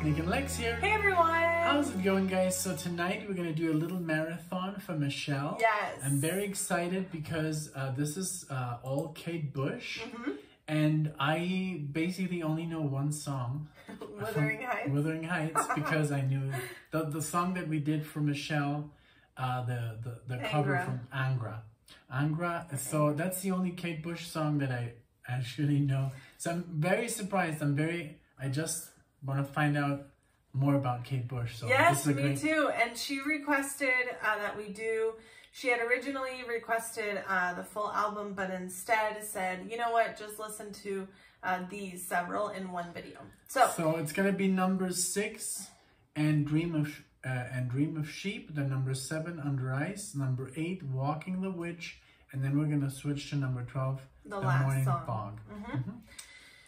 Nick and Lex here. Hey everyone! How's it going, guys? So tonight we're going to do a little marathon for Michelle. Yes. I'm very excited because this is all Kate Bush. And I basically only know one song. Wuthering Heights. Wuthering Heights, because I knew the song that we did for Michelle, the cover from Angra. Okay. So that's the only Kate Bush song that I actually know. So I'm very surprised. I just want to find out more about Kate Bush. So yes, me too. And she requested that we do. She had originally requested the full album, but instead said, you know what, just listen to these several in one video. So it's gonna be number 6 and Dream of Sheep, then number 7 Under Ice, number 8 Walking the Witch, and then we're gonna switch to number 12, the last Morning song. Fog.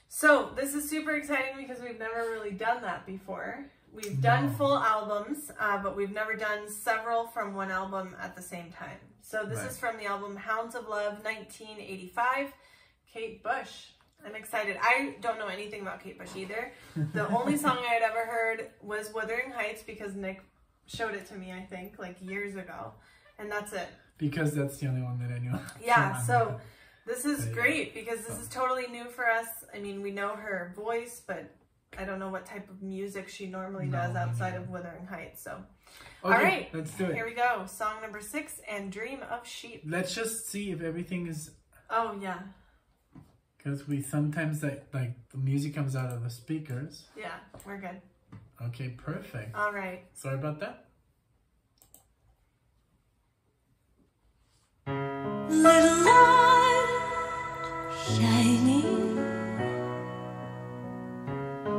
So this is super exciting because we've never really done that before. We've done full albums, but we've never done several from one album at the same time. So this is from the album Hounds of Love, 1985, Kate Bush. I'm excited. I don't know anything about Kate Bush either. The only song I had ever heard was Wuthering Heights because Nick showed it to me, I think, like years ago. And that's it. Because that's the only one that I knew. Yeah, so this is great because this is totally new for us. I mean, we know her voice, but I don't know what type of music she normally does outside of Wuthering Heights. So, all right, let's do it. Here we go. Song number 6 and Dream of Sheep. Let's just see if everything is. Oh yeah. Because we sometimes like the music comes out of the speakers. Yeah, we're good. Okay, perfect. All right. Sorry about that. Little light shining,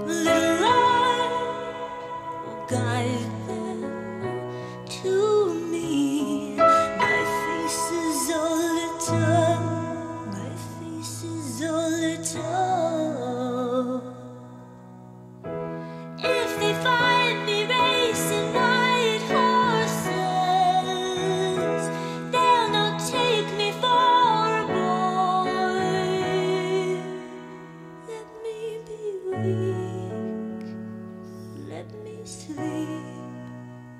little light will guide them to me. My face is all lit up, my face is all lit up. If they find me racing white horses, they'll not take me for a boy. Let me be weak, let me sleep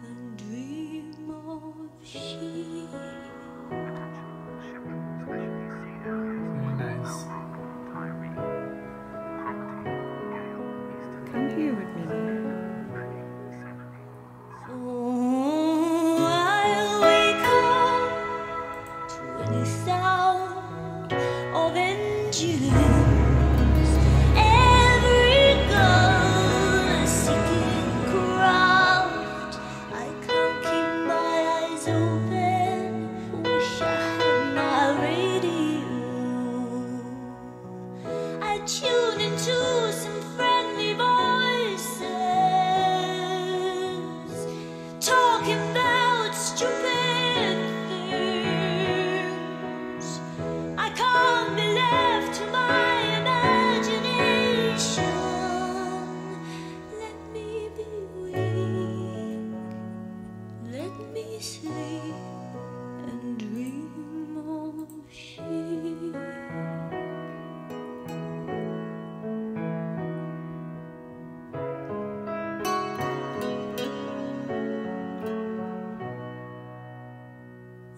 and dream of sheep. Very nice. Come here with me, dear. Oh, I'll wake up to any sound of engines, every gun a seeking craft. I can't keep my eyes open, wish I had my radio. I tune into some friendly voices talking about stupid things. I can't be left to my imagination. Let me be weak, let me sleep and dream of sheep.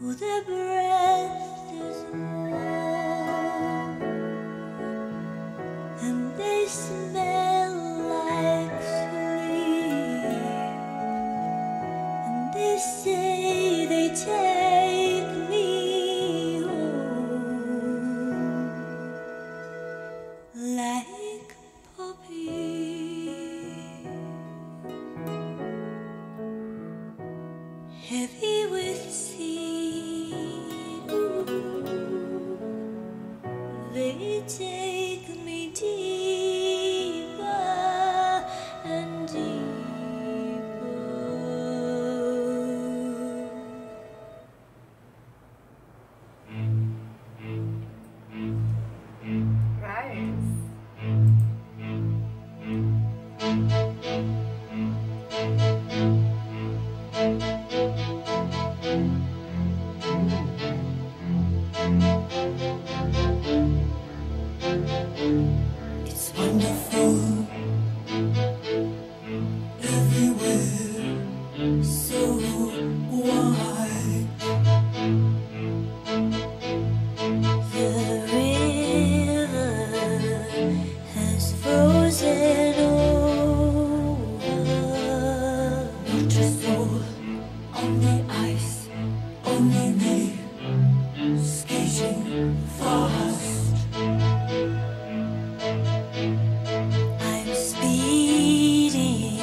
Oh, their breath is warm, and they smell like sleep, and they say they take me home like a puppy, heavy with seed. They take me deeper and deeper. Nice. moving fast. I'm speeding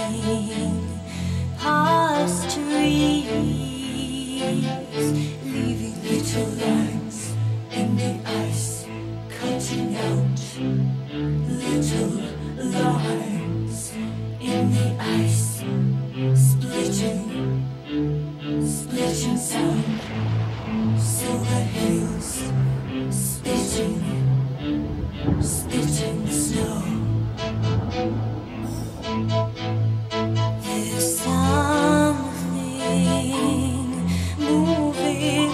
past trees, leaving little lines in the ice, cutting out little lines in the ice, splitting sound, silver hills, spitting snow. There's something moving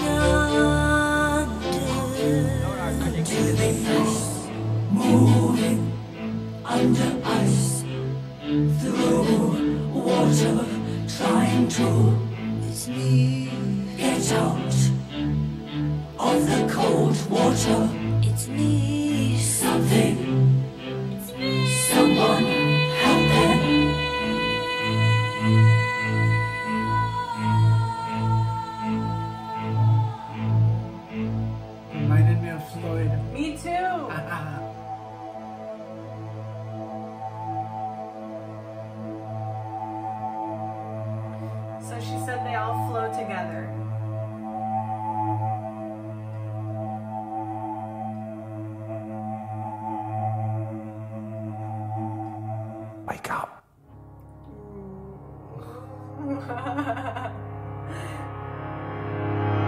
under the ice, moving under ice, through water, trying to get out of the cold water. It's me. Something. It's me. Someone help them. Reminded me of Floyd. Me too. So she said they all flow together. Wake up.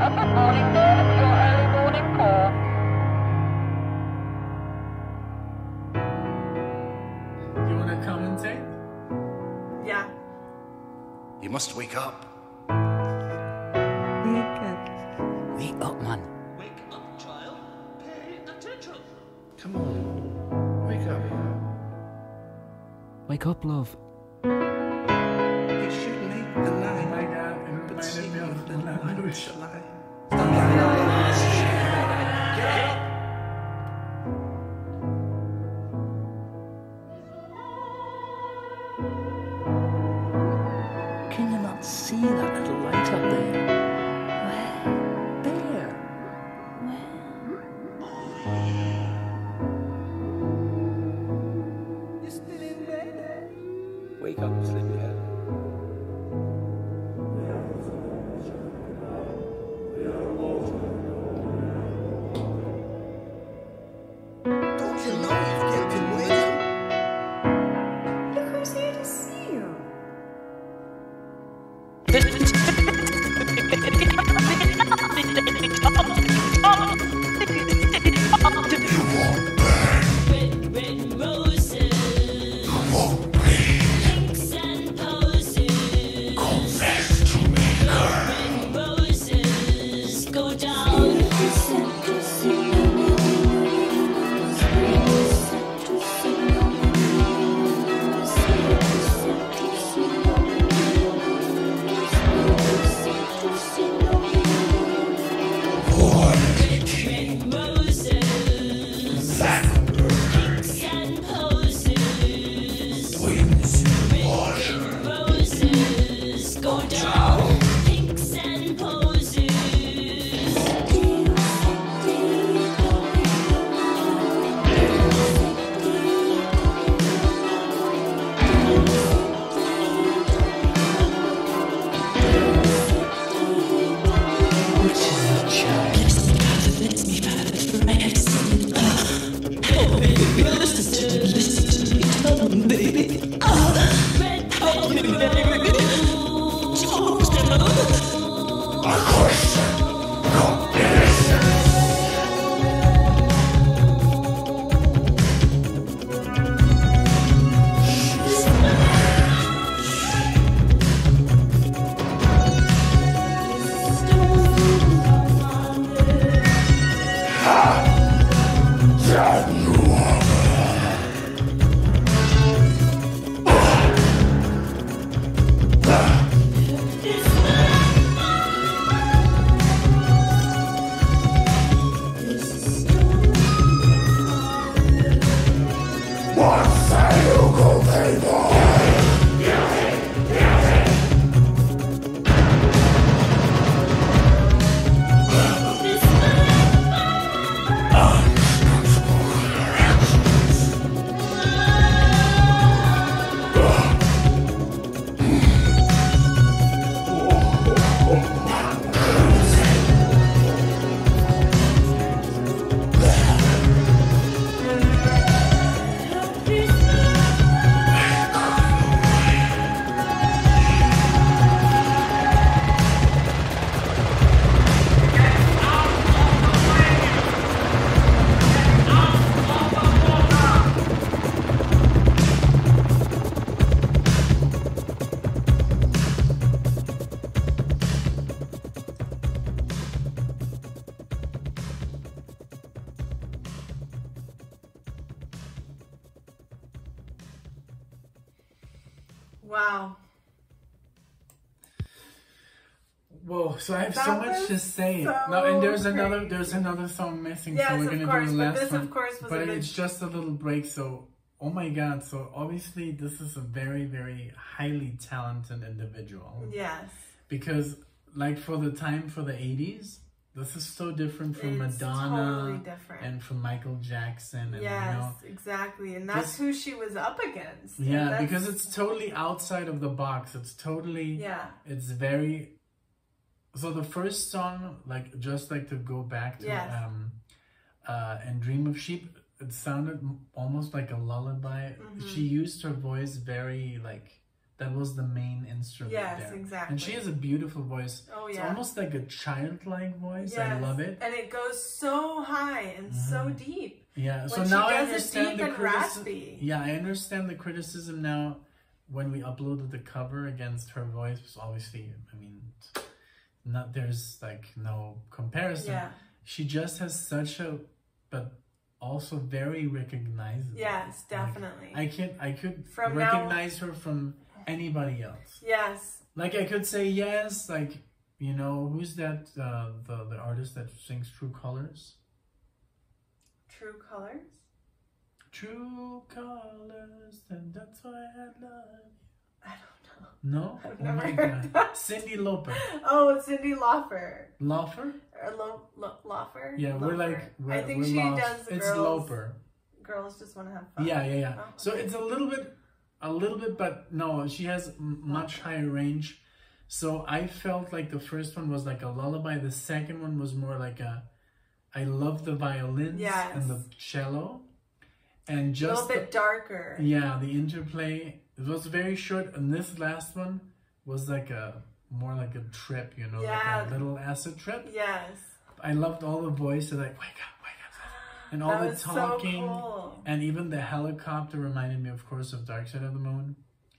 Up at morning, Dad, it's your early morning call. You want to commentate? Yeah. You must wake up. Wake up, man. Wake up, child. Pay attention. Come on. Wake up. Wake up, love. You should make the Oh night. my God, it reminded me of the language. Shall I? Can you not see that little light up there? Where? There. You still in bed? Wake up, sleepyhead. Don't you know you've kept him waiting? Look who's here to see you. Red roses, pinks and posies. Confess to me, girl. Red roses go down. Red roses, pinks and posies. Red roses go down. Pinks and posies. Wow. Whoa, so I have That so much was to say. so No, and there's crazy. another song missing, Yes, so we're of gonna course, do the but last this, one. of course, was but a good- it's just a little break, so oh my god, so obviously this is a very, very highly talented individual. Yes. Because like for the time, for the 80s, this is so different from It's Madonna totally different. and from Michael Jackson. And, Yes, you know, exactly. And that's who she was up against. And yeah, that's- because it's totally outside of the box. It's totally, Yeah. it's very, so the first song, like, just like to go back to, Yes. and Dream of Sheep, it sounded almost like a lullaby. Mm-hmm. She used her voice very, like, that was the main instrument Yes, there. exactly. And she has a beautiful voice. Oh, It's yeah. almost like a childlike voice. Yes. I love it. And it goes so high and so deep. Yeah, so When she now I does it understand deep the and criticism. raspy. Yeah, I understand the criticism now when we uploaded the cover against her voice. Because obviously, I mean, there's like no comparison. Yeah. She just has such a, but also very recognizable. Yes, definitely. Like, I could From now- recognize her from anybody else. Yes. Like I could say yes, like, you know, who's that, the artist that sings True Colors? True Colors? True colors, and that's why I love you. I don't know. No? I've Oh never my heard god. that. Cindy Lauper. Oh, it's Cyndi Lauper. Lauper? Or Lauper? Yeah, we're Lauper. like, I think we're she lost. does the It's girls. Lauper. Girls just want to have fun. Yeah. Oh, So okay. it's a little bit, but no, she has much higher range. So I felt like the first one was like a lullaby. The second one was more like I love the violins Yes. and the cello. And A just little bit darker. yeah, the interplay, it was very short. And this last one was like more like a trip, you know, Yeah. like a little acid trip. Yes. I loved all the voices, like, wake up. And all That the was so talking, cool. and even the helicopter reminded me, of course, of Dark Side of the Moon.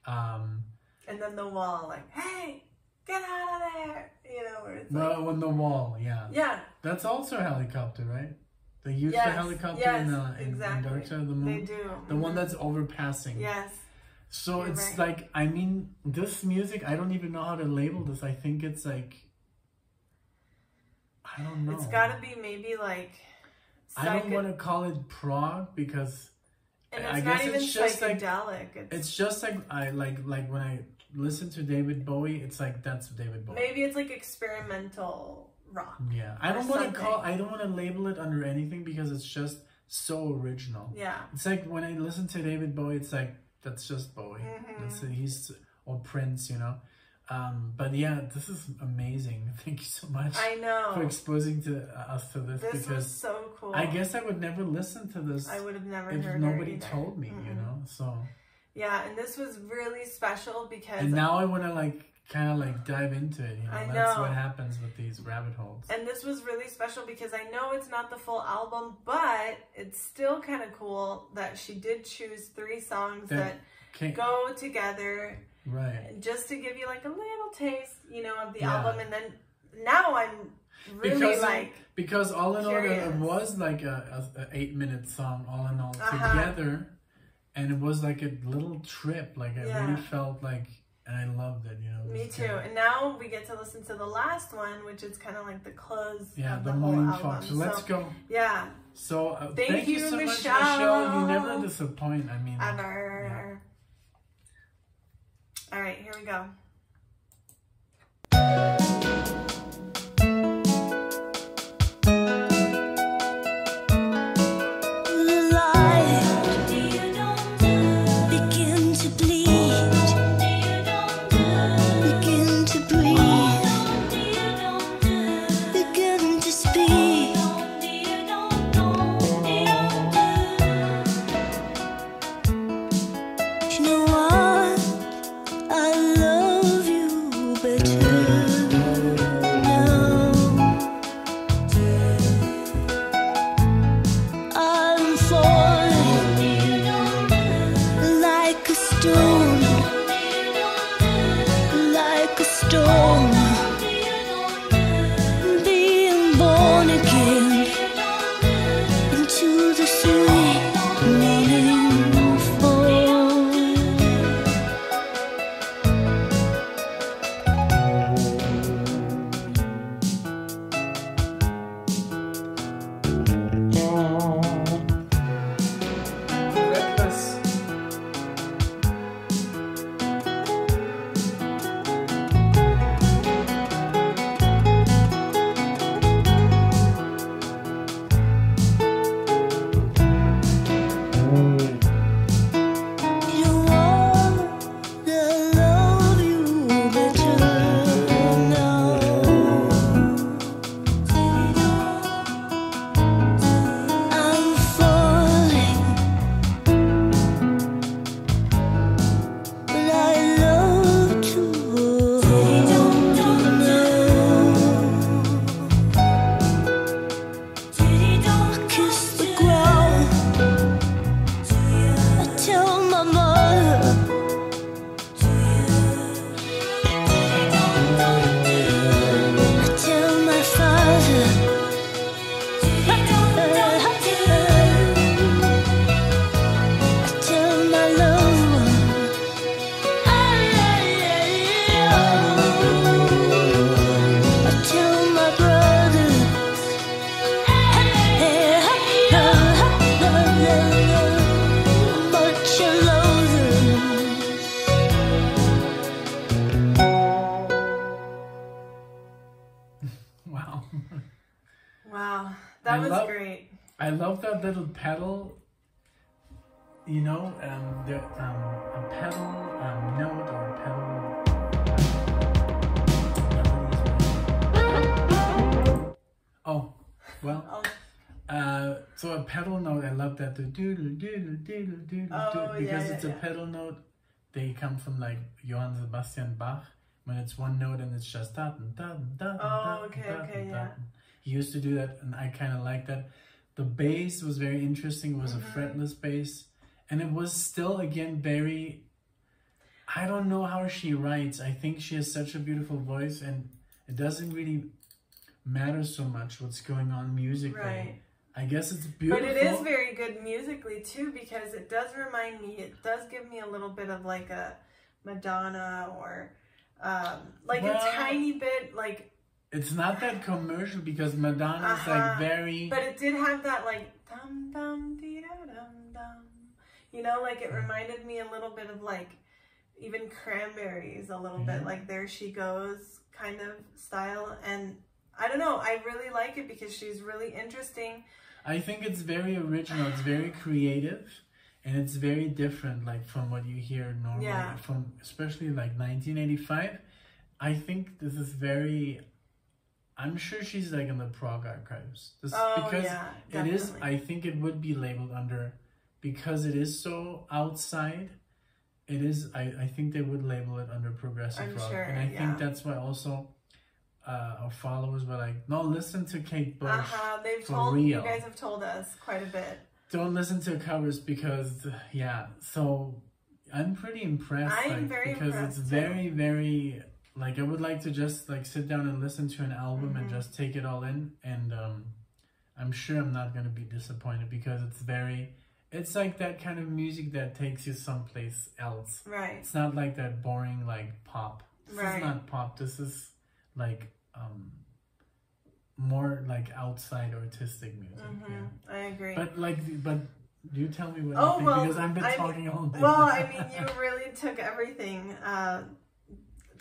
And then the wall, like, hey, get out of there. You know, where it's like, Well, on the wall, yeah. yeah. That's also a helicopter, right? They use the Yes, helicopter yes, in exactly. Dark Side of the Moon. They do. The one that's overpassing. Yes. So You're it's right. like, I mean, this music, I don't even know how to label this. I think it's like, I don't know. It's got to be maybe like... I don't want to call it prog because And I it's guess not even it's just like, psychedelic. it's just like I like when I listen to David Bowie, it's like that's David Bowie. Maybe it's like experimental rock. Yeah, I or don't want to something. I don't want to label it under anything because it's just so original. Yeah. It's like when I listen to David Bowie, it's like that's just Bowie. Mm-hmm. That's he's or Prince, you know. But yeah, this is amazing. Thank you so much. I know. for exposing to us to this, This because was so cool. I guess I would never listen to this. I would have never if heard nobody her either. told me, you know. So Yeah, and this was really special because... and now I want to like kind of like dive into it. You know, I that's know. what happens with these rabbit holes. And this was really special because I know it's not the full album, but it's still kind of cool that she did choose 3 songs that go together, right? just to give you like a little taste, you know, of the Yeah. album. And then now I'm really because all in all, curious. it was like a 8-minute song, all in all, Uh-huh. together, and it was like a little trip. Like I Yeah. really felt like, and I loved it. You know, it Me was too. good. And now we get to listen to the last one, which is kind of like the close Yeah, of the the whole Morning album. Fox. So let's go. Yeah. So Thank you you, so much, Michelle. Michelle. You never disappoint. I mean, Ever. All right, here we go. You know what? I love you better. That was great. I love that little pedal. You know, a pedal note or a pedal. Oh, well. So a pedal note, I love that. Because it's a pedal note. They come from like Johann Sebastian Bach. When it's one note and it's just da da da da. Okay, yeah. He used to do that, and I kind of like that. The bass was very interesting. It was a fretless bass. And it was still, again, very... I don't know how she writes. I think she has such a beautiful voice, and it doesn't really matter so much what's going on musically. Right. I guess it's beautiful. But it is very good musically, too, because it does remind me... It does give me a little bit of, like, a Madonna or... like, a tiny bit, like... It's not that commercial, because Madonna's, like, very... But it did have that, like... Dum, dum, dee, da, dum, dum. You know, like it reminded me a little bit of like even Cranberries a little bit, like There She Goes kind of style. And I don't know, I really like it because she's really interesting. I think it's very original, it's very creative, and it's very different like from what you hear normally from especially like 1985. I think this is very... I'm sure she's like in the prog archives. Because it is, I think it would be labeled under... Because it is so outside, it is. I think they would label it under progressive rock, and I think that's why also our followers were like, "No, listen to Kate Bush." You guys have told us quite a bit. Don't listen to covers because So I'm pretty impressed. I'm very because impressed it's very, very like I would like to just like sit down and listen to an album and just take it all in, and I'm sure I'm not gonna be disappointed because it's very. It's like that kind of music that takes you someplace else. Right. It's not like that boring like pop. This is not pop. This is like more like outside artistic music. I agree. But you tell me what you think because I've been talking all day. Well, I mean, you really took everything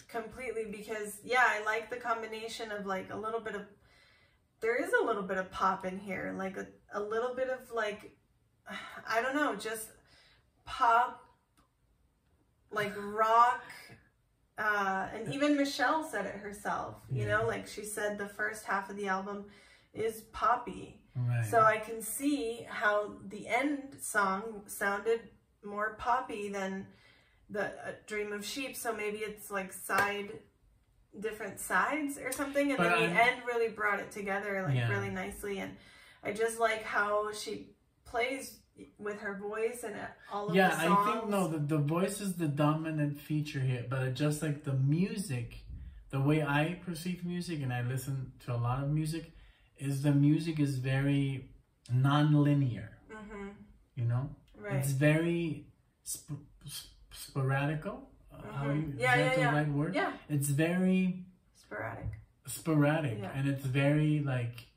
completely because I like the combination of like a little bit of. There is a little bit of pop in here, like a little bit of like. I don't know, just pop, like rock, and even Michelle said it herself, you know, like she said the first half of the album is poppy. Right. So I can see how the end song sounded more poppy than the Dream of Sheep, so maybe it's like different sides or something, and then the end really brought it together like really nicely, and I just like how she plays with her voice and all of the songs. I think the voice is the dominant feature here, but it just like the music, the way I perceive music, and I listen to a lot of music, is the music is very non-linear. You know, it's very sporadical. Is that the right word? Yeah, it's very sporadic, and it's very like.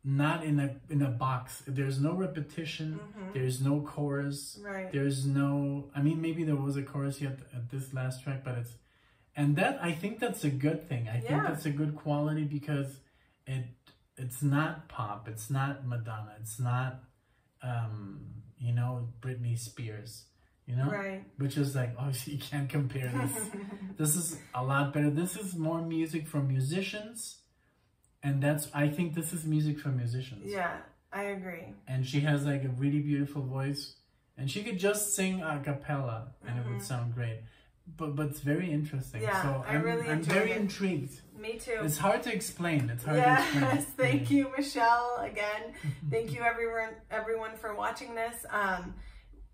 Not in a box. There's no repetition. There's no chorus. Right. There's no. I mean, maybe there was a chorus yet at this last track, but I think that's a good thing. I think that's a good quality because it's not pop. It's not Madonna. It's not you know, Britney Spears. You know, right? Which is like obviously you can't compare this. This is a lot better. This is more music from musicians. And I think this is music for musicians. Yeah, I agree. And she has like a really beautiful voice. And she could just sing a cappella and it would sound great. But it's very interesting. Yeah, so I'm very intrigued. Me too. It's hard to explain. It's hard to explain. Yes, thank you, Michelle, again. Thank you everyone for watching this.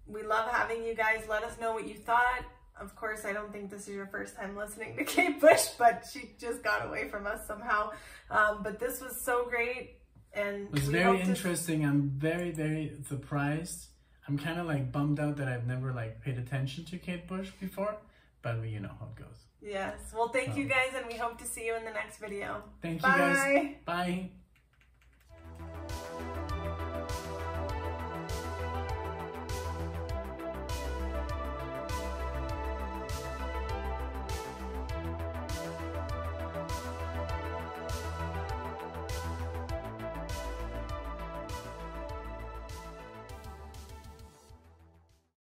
We love having you guys. Let us know what you thought. Of course, I don't think this is your first time listening to Kate Bush, but she just got away from us somehow. But this was so great. And it was very interesting. I'm very, very surprised. I'm kind of like bummed out that I've never like paid attention to Kate Bush before, but you know how it goes. Yes. Well, thank you guys, and we hope to see you in the next video. Thank you guys. Bye.